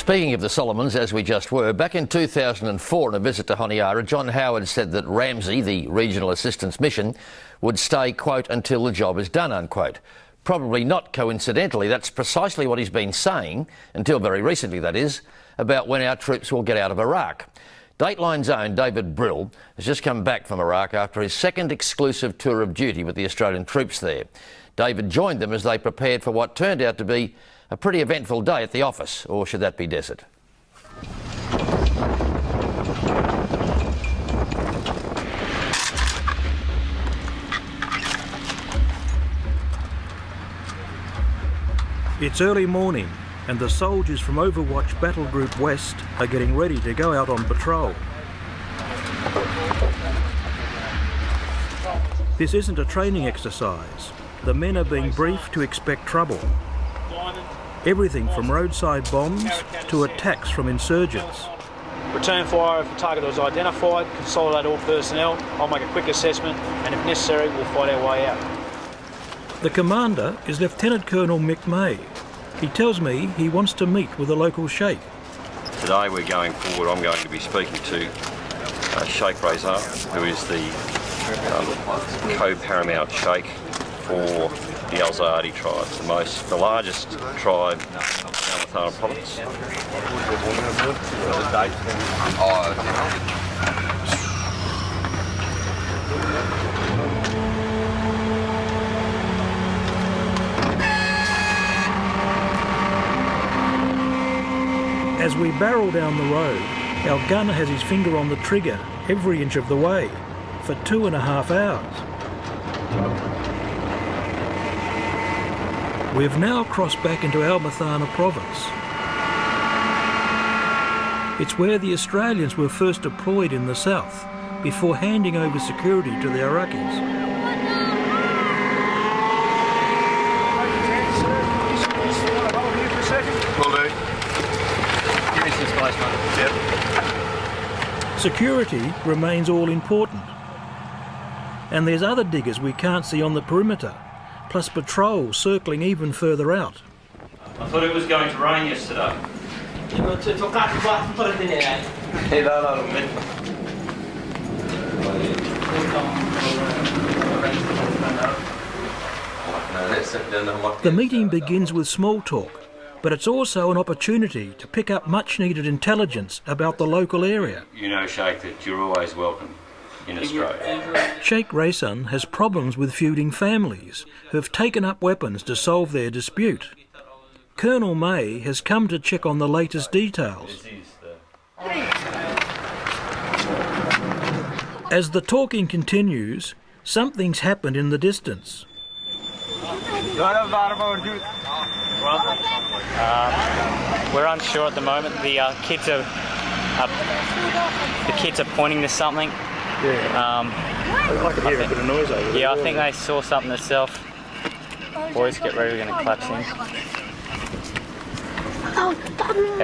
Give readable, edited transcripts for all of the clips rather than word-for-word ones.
Speaking of the Solomons, as we just were, back in 2004 on a visit to Honiara, John Howard said that Ramsey, the regional assistance mission, would stay, quote, until the job is done, unquote. Probably not coincidentally, that's precisely what he's been saying, until very recently that is, about when our troops will get out of Iraq. Dateline's own David Brill has just come back from Iraq after his second exclusive tour of duty with the Australian troops there. David joined them as they prepared for what turned out to be a pretty eventful day at the office, or should that be desert? It's early morning and the soldiers from Overwatch Battle Group West are getting ready to go out on patrol. This isn't a training exercise. The men are being briefed to expect trouble. Everything from roadside bombs to attacks from insurgents. Return fire if a target was identified, consolidate all personnel, I'll make a quick assessment and if necessary we'll fight our way out. The commander is Lieutenant Colonel Mick May. He tells me he wants to meet with a local sheikh. Today we're going forward, I'm going to be speaking to Sheikh Reza, who is the co-paramount sheikh for the Al Zayadi tribe, the largest tribe in Al Mathana province. As we barrel down the road, our gunner has his finger on the trigger every inch of the way for 2.5 hours. We've now crossed back into Al Mathana province. It's where the Australians were first deployed in the south before handing over security to the Iraqis. Security remains all important. And there's other diggers we can't see on the perimeter, plus patrols circling even further out. I thought it was going to rain yesterday. The meeting begins with small talk, but it's also an opportunity to pick up much-needed intelligence about the local area. You know, Sheikh, that you're always welcome in Australia. Sheikh Raysan has problems with feuding families who have taken up weapons to solve their dispute. Colonel May has come to check on the latest details. As the talking continues, something's happened in the distance. We're unsure at the moment. The kids are pointing to something. I can hear a bit of noise over there. Yeah, I think they saw something themselves. Boys, get ready, we're going to collapse in.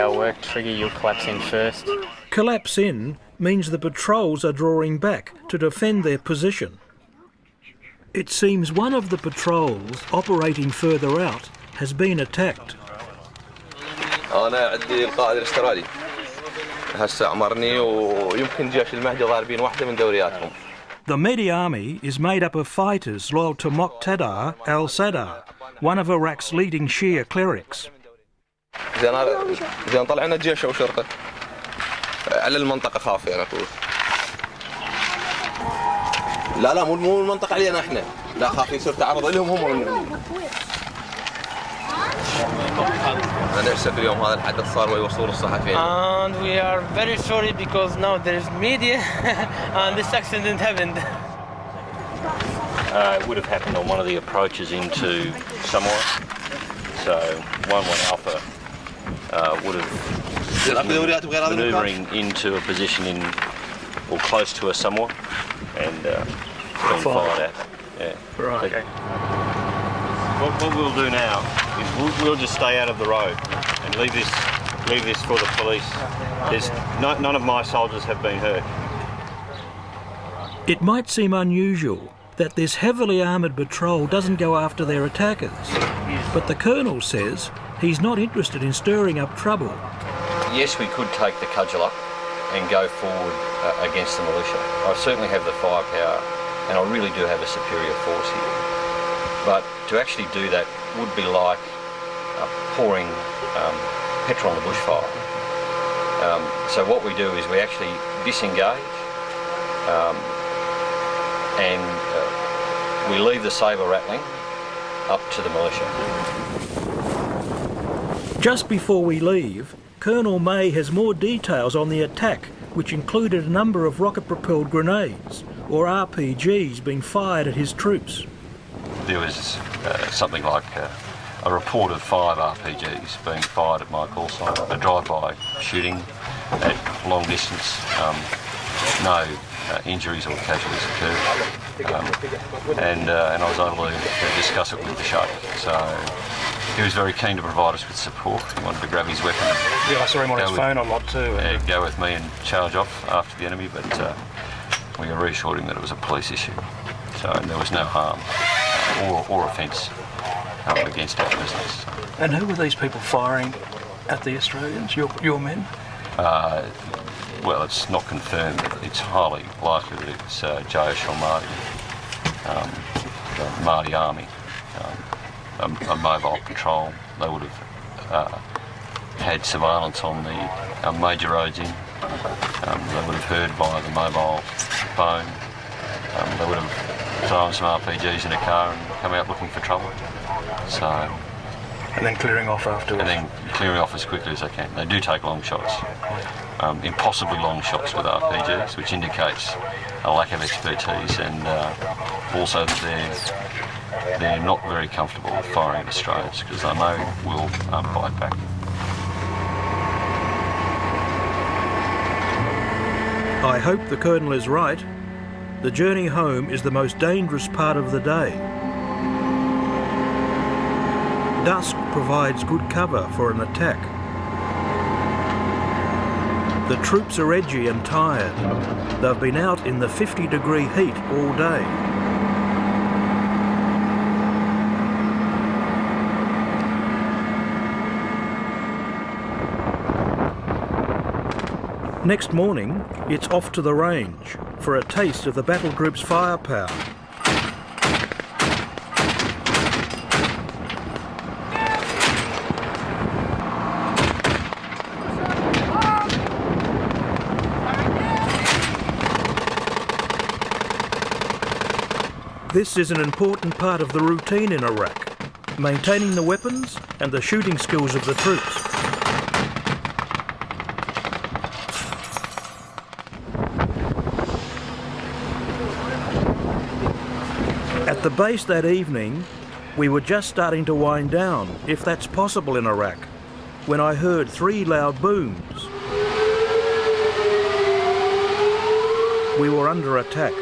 Our work, Trigger, you'll collapse in first. Collapse in means the patrols are drawing back to defend their position. It seems one of the patrols operating further out has been attacked. أنا عندي القائد الأسترالي هسه أمرني ويمكن جيش المهدي ضاربين واحدة من دورياتهم. The Mahdi army is made up of fighters loyal to Muqtada al-Sadr, one of Iraq's leading Shia clerics. زين طلعنا جيش وشرطة على المنطقة خافية أنا أقول. لا مو المنطقة علينا إحنا. لا خاف يصير تعرض لهم هم. أنا أسف اليوم هذا الحدث صار ويوصل الصحفيين. And we are very sorry because now there is media and this accident happened. It would have happened on one of the approaches into Samoa. So 1-1 Alpha would have been manoeuvring into a position in or close to a Samoa and being fired at. Yeah. Right. Okay. What we'll do now is we'll just stay out of the road and leave this for the police. None of my soldiers have been hurt. It might seem unusual that this heavily armoured patrol doesn't go after their attackers, but the Colonel says he's not interested in stirring up trouble. yes, we could take the cudgel up and go forward against the militia. I certainly have the firepower, and I really do have a superior force here. But to actually do that would be like pouring petrol on the bushfire. So what we do is we actually disengage and we leave the sabre rattling up to the militia. Just before we leave, Colonel May has more details on the attack, which included a number of rocket-propelled grenades, or RPGs, being fired at his troops. There was something like a report of 5 RPGs being fired at my call sign, a drive-by shooting at long distance. No injuries or casualties occurred, and I was able to discuss it with the Sheikh. So he was very keen to provide us with support. He wanted to grab his weapon. Yeah, I saw him on his phone a lot too. Go with me and charge off after the enemy, but we reassured him that it was a police issue. So there was no harm or offence against our business. And who were these people firing at the Australians, your men? Well, it's not confirmed. It's highly likely that it's Jaish al-Mahdi, the Mahdi army, a mobile patrol. They would have had surveillance on the major roads in. They would have heard via the mobile phone. They would have thrown some RPGs in a car and come out looking for trouble. So, and then clearing off afterwards. And then clearing off as quickly as they can. They do take long shots, impossibly long shots with RPGs, which indicates a lack of expertise and also that they're not very comfortable with firing at Australians because they know we'll bite back. I hope the Colonel is right. The journey home is the most dangerous part of the day. Dusk provides good cover for an attack. The troops are edgy and tired. They've been out in the 50-degree heat all day. Next morning, it's off to the range for a taste of the battle group's firepower. This is an important part of the routine in Iraq, maintaining the weapons and the shooting skills of the troops. At the base that evening, we were just starting to wind down, if that's possible in Iraq, when I heard 3 loud booms. We were under attack.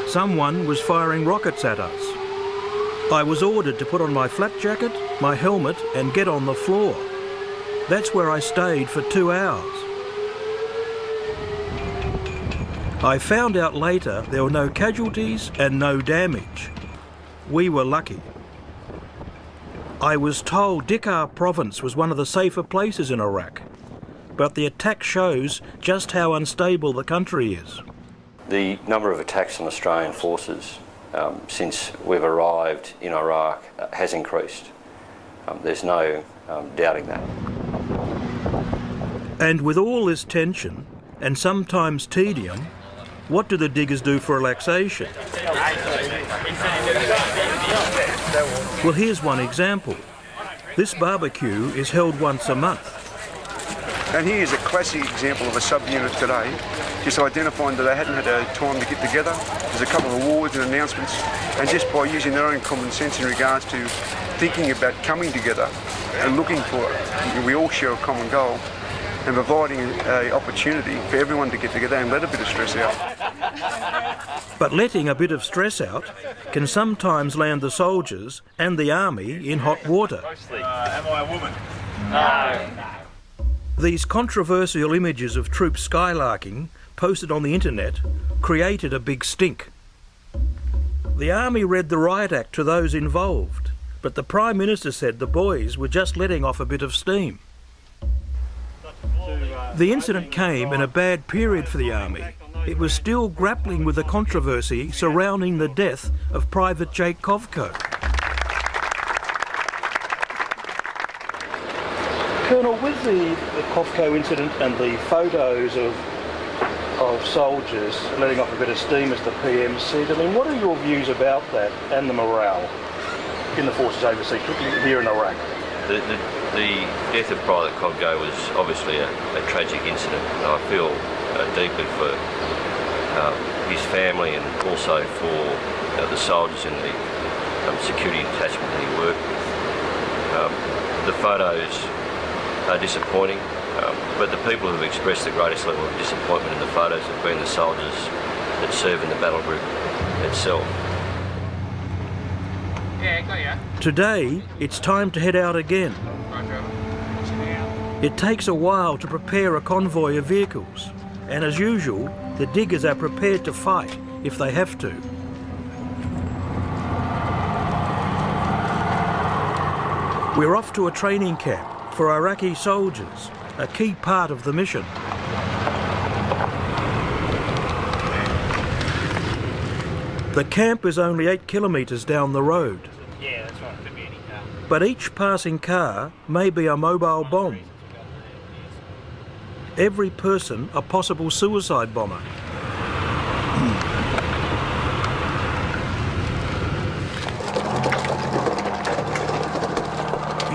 Someone was firing rockets at us. I was ordered to put on my flak jacket, my helmet, and get on the floor. That's where I stayed for 2 hours. I found out later there were no casualties and no damage. We were lucky. I was told Dikar province was one of the safer places in Iraq, but the attack shows just how unstable the country is. The number of attacks on Australian forces since we've arrived in Iraq has increased. There's no doubting that. And with all this tension, and sometimes tedium, what do the diggers do for relaxation? Well, here's one example. This barbecue is held once a month. And here's a classic example of a subunit today, just identifying that they hadn't had time to get together. There's a couple of awards and announcements, and just by using their own common sense in regards to thinking about coming together and looking for it, we all share a common goal, and providing an opportunity for everyone to get together and let a bit of stress out. But letting a bit of stress out can sometimes land the soldiers and the army in hot water. Am I a woman? No. These controversial images of troops skylarking posted on the internet created a big stink. The army read the riot act to those involved, But the Prime Minister said the boys were just letting off a bit of steam. The incident came in a bad period for the Army. It was still grappling with the controversy surrounding the death of Private Jake Kovco. Colonel, with the Kovco incident and the photos of soldiers letting off a bit of steam, as the PM said, I mean, what are your views about that and the morale in the forces overseas, particularly here in Iraq? The death of Private Kovco was obviously a tragic incident. I feel deeply for his family and also for the soldiers in the security detachment that he worked with. The photos are disappointing, but the people who have expressed the greatest level of disappointment in the photos have been the soldiers that serve in the battle group itself. Today, it's time to head out again. It takes a while to prepare a convoy of vehicles, and as usual, the diggers are prepared to fight if they have to. We're off to a training camp for Iraqi soldiers, a key part of the mission. The camp is only 8 kilometres down the road. Yeah, that's right. Could be any car. But each passing car may be a mobile bomb. Every person a possible suicide bomber.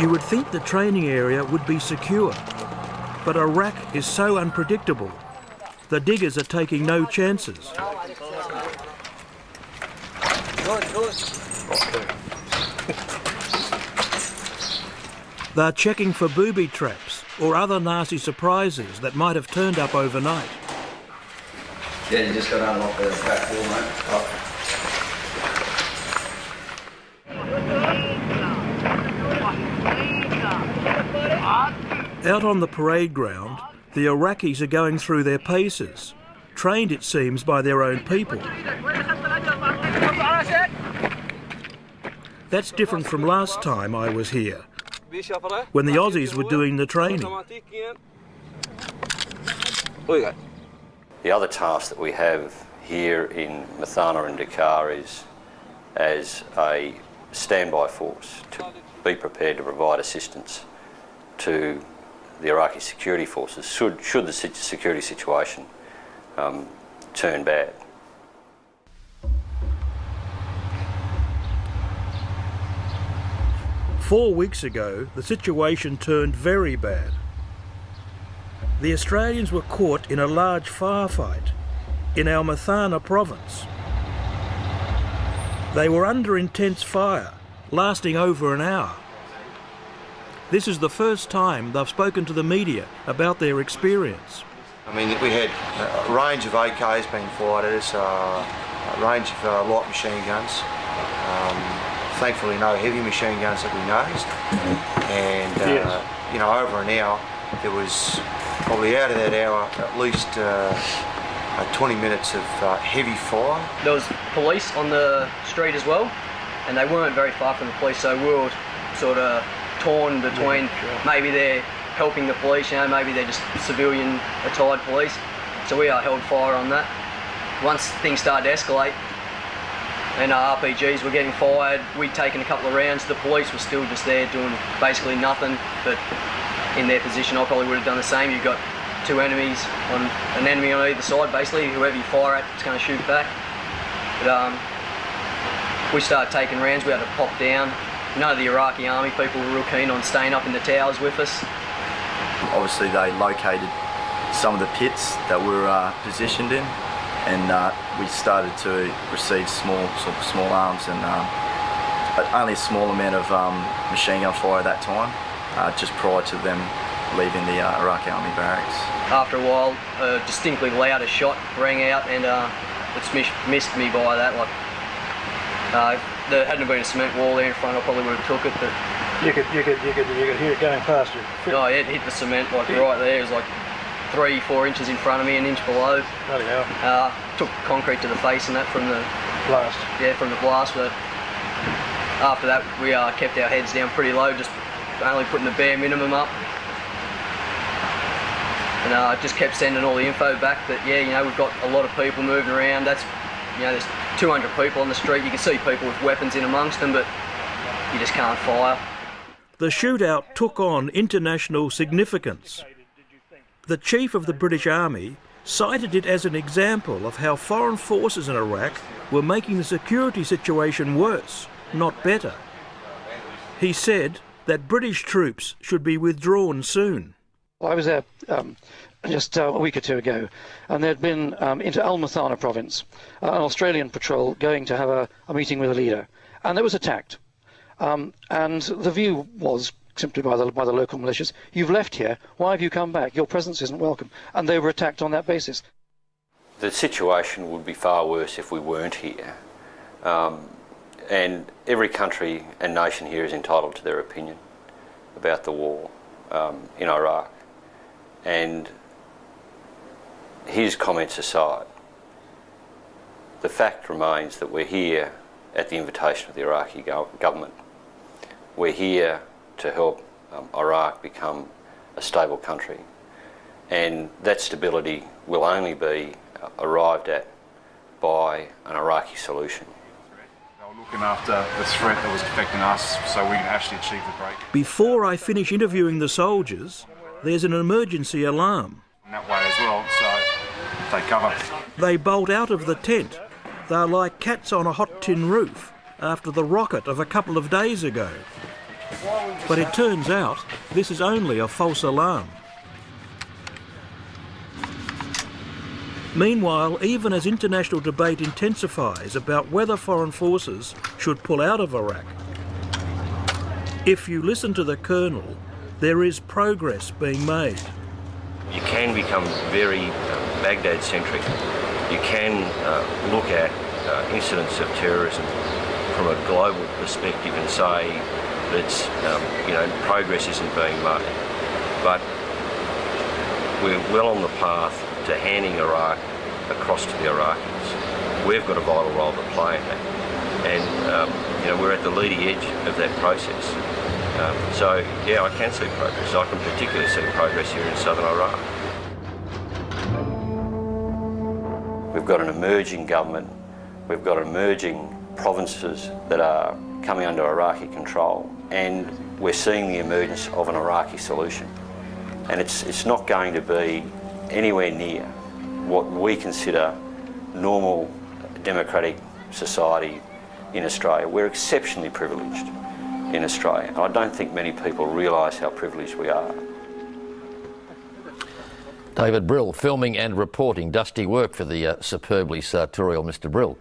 You would think the training area would be secure, but Iraq is so unpredictable. The diggers are taking no chances. They're checking for booby traps or other nasty surprises that might have turned up overnight. Yeah, you just got to unlock the back door, mate. Out on the parade ground, the Iraqis are going through their paces, trained, it seems, by their own people. That's different from last time I was here, when the Aussies were doing the training. The other task that we have here in Mathana and Dakar is as a standby force to be prepared to provide assistance to the Iraqi security forces should the security situation turn bad. Four weeks ago, the situation turned very bad. The Australians were caught in a large firefight in our Mathana province. They were under intense fire, lasting over an hour. This is the first time they've spoken to the media about their experience. I mean, we had a range of AKs being fired at us, a range of light machine guns. Thankfully, no heavy machine guns that we noticed. And, you know, over an hour, there was probably out of that hour at least 20 minutes of heavy fire. There was police on the street as well, and they weren't very far from the police, so we were sort of torn between maybe they're helping the police, you know, maybe they're just civilian attired police. So we held fire on that. Once things started to escalate and our RPGs were getting fired, we'd taken a couple of rounds. The police were still just there doing basically nothing, but in their position I probably would have done the same. You've got two enemies, an enemy on either side basically. Whoever you fire at, it's going to shoot back. But we started taking rounds, we had to pop down. None of the Iraqi army people were real keen on staying up in the towers with us. Obviously they located some of the pits that we were positioned in, and we started to receive small arms and only a small amount of machine gun fire at that time, just prior to them leaving the Iraqi army barracks. After a while, a distinctly louder shot rang out, and it's missed me by that. There hadn't been a cement wall there in front, I probably would have took it, but you could hear it going past you. Oh, it hit the cement right there. It was like 3-4 inches in front of me, an inch below. Bloody hell. Took concrete to the face and that from the blast. Yeah, from the blast. But after that we kept our heads down pretty low, just only putting the bare minimum up. And just kept sending all the info back that, yeah, you know, we've got a lot of people moving around. That's, you know, there's 200 people on the street. You can see people with weapons in amongst them, but you just can't fire. The shootout took on international significance. The Chief of the British Army cited it as an example of how foreign forces in Iraq were making the security situation worse, not better. He said that British troops should be withdrawn soon. I was there just a week or two ago, and there'd been into Al-Muthana province, an Australian patrol going to have a meeting with a leader, and it was attacked. And the view was simply by the local militias, you've left here, why have you come back? Your presence isn't welcome. And they were attacked on that basis. The situation would be far worse if we weren't here. And every country and nation here is entitled to their opinion about the war in Iraq. And his comments aside, the fact remains that we're here at the invitation of the Iraqi government. We're here to help Iraq become a stable country, and that stability will only be arrived at by an Iraqi solution. They were looking after the threat that was affecting us so we can actually achieve the break. Before I finish interviewing the soldiers, there's an emergency alarm. In that way as well, so take cover. They bolt out of the tent. They're like cats on a hot tin roof after the rocket of a couple of days ago. But it turns out this is only a false alarm. Meanwhile, even as international debate intensifies about whether foreign forces should pull out of Iraq, if you listen to the Colonel, there is progress being made. You can become very Baghdad-centric. You can look at incidents of terrorism from a global perspective and say that you know, progress isn't being made. But we're well on the path to handing Iraq across to the Iraqis. We've got a vital role to play in that, and you know, we're at the leading edge of that process. So yeah, I can see progress. I can particularly see progress here in southern Iraq. We've got an emerging government. We've got emerging provinces that are coming under Iraqi control, and we're seeing the emergence of an Iraqi solution. And it's not going to be anywhere near what we consider normal democratic society in Australia. We're exceptionally privileged in Australia, and I don't think many people realise how privileged we are. David Brill, filming and reporting. Dusty work for the superbly sartorial Mr. Brill.